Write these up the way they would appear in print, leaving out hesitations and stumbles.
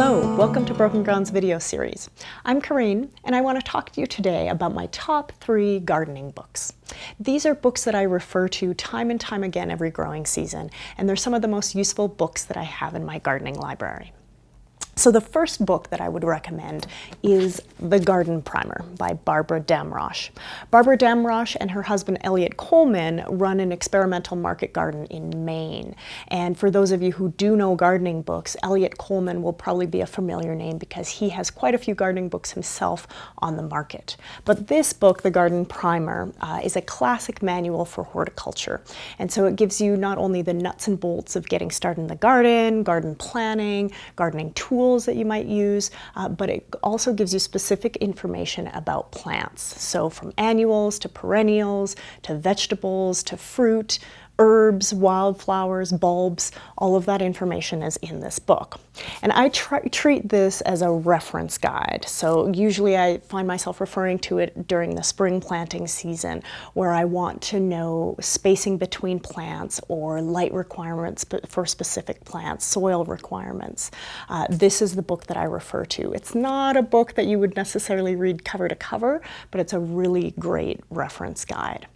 Hello, welcome to Broken Grounds video series. I'm Kareen, and I want to talk to you today about my top 3 gardening books. These are books that I refer to time and time again every growing season, and they're some of the most useful books that I have in my gardening library. So the first book that I would recommend is The Garden Primer by Barbara Damrosch. Barbara Damrosch and her husband Elliot Coleman run an experimental market garden in Maine. And for those of you who do know gardening books, Elliot Coleman will probably be a familiar name because he has quite a few gardening books himself on the market. But this book, The Garden Primer, is a classic manual for horticulture. And so it gives you not only the nuts and bolts of getting started in the garden planning, gardening tools that you might use, but it also gives you specific information about plants. So from annuals to perennials to vegetables to fruit, herbs, wildflowers, bulbs, all of that information is in this book. And I treat this as a reference guide. So usually I find myself referring to it during the spring planting season where I want to know spacing between plants or light requirements for specific plants, soil requirements. This is the book that I refer to. It's not a book that you would necessarily read cover to cover, but it's a really great reference guide.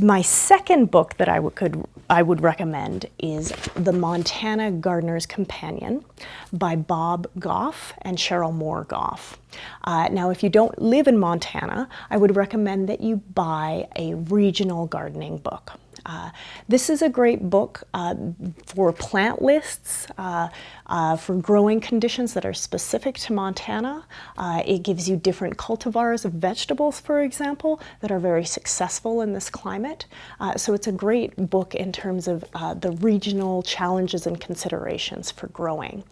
My second book that I would recommend is The Montana Gardener's Companion by Bob Goff and Cheryl Moore Goff. Now, if you don't live in Montana, I would recommend that you buy a regional gardening book. This is a great book for plant lists, for growing conditions that are specific to Montana. It gives you different cultivars of vegetables, for example, that are very successful in this climate. So it's a great book in terms of the regional challenges and considerations for growing.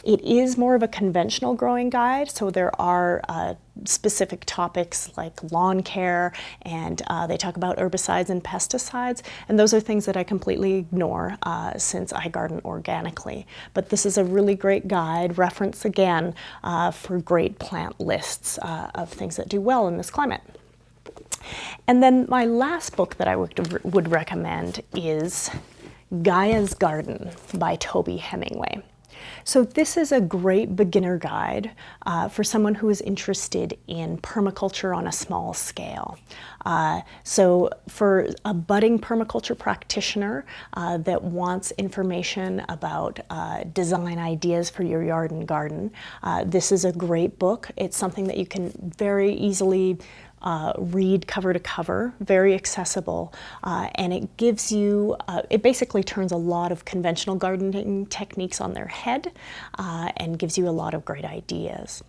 It is more of a conventional growing guide, so there are specific topics like lawn care, and they talk about herbicides and pesticides, and those are things that I completely ignore since I garden organically. But this is a really great guide, reference again, for great plant lists of things that do well in this climate. And then my last book that I would recommend is Gaias Garden by Toby Hemingway. So this is a great beginner guide for someone who is interested in permaculture on a small scale. So for a budding permaculture practitioner that wants information about design ideas for your yard and garden, this is a great book. It's something that you can very easily read cover to cover, very accessible, and it gives you, it basically turns a lot of conventional gardening techniques on their head and gives you a lot of great ideas.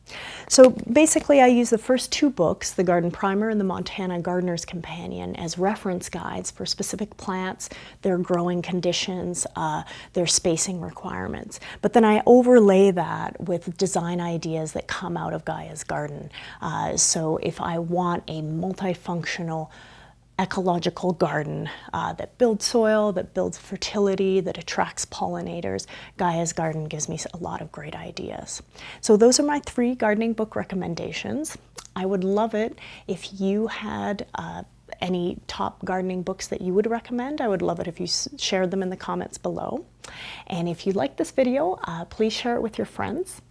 So basically I use the first 2 books, The Garden Primer and The Montana Gardener's Companion, as reference guides for specific plants, their growing conditions, their spacing requirements. But then I overlay that with design ideas that come out of Gaia's Garden. So if I want a multifunctional ecological garden that builds soil, that builds fertility, that attracts pollinators, Gaia's Garden gives me a lot of great ideas. So those are my 3 gardening book recommendations. I would love it if you had any top gardening books that you would recommend. I would love it if you shared them in the comments below. And if you like this video, please share it with your friends.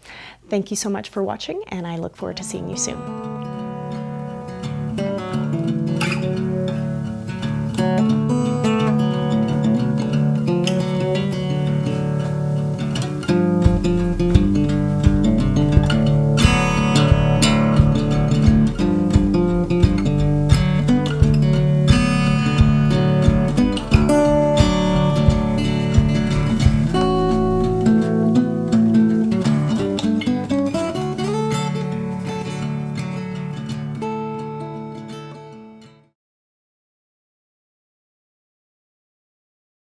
Thank you so much for watching, and I look forward to seeing you soon.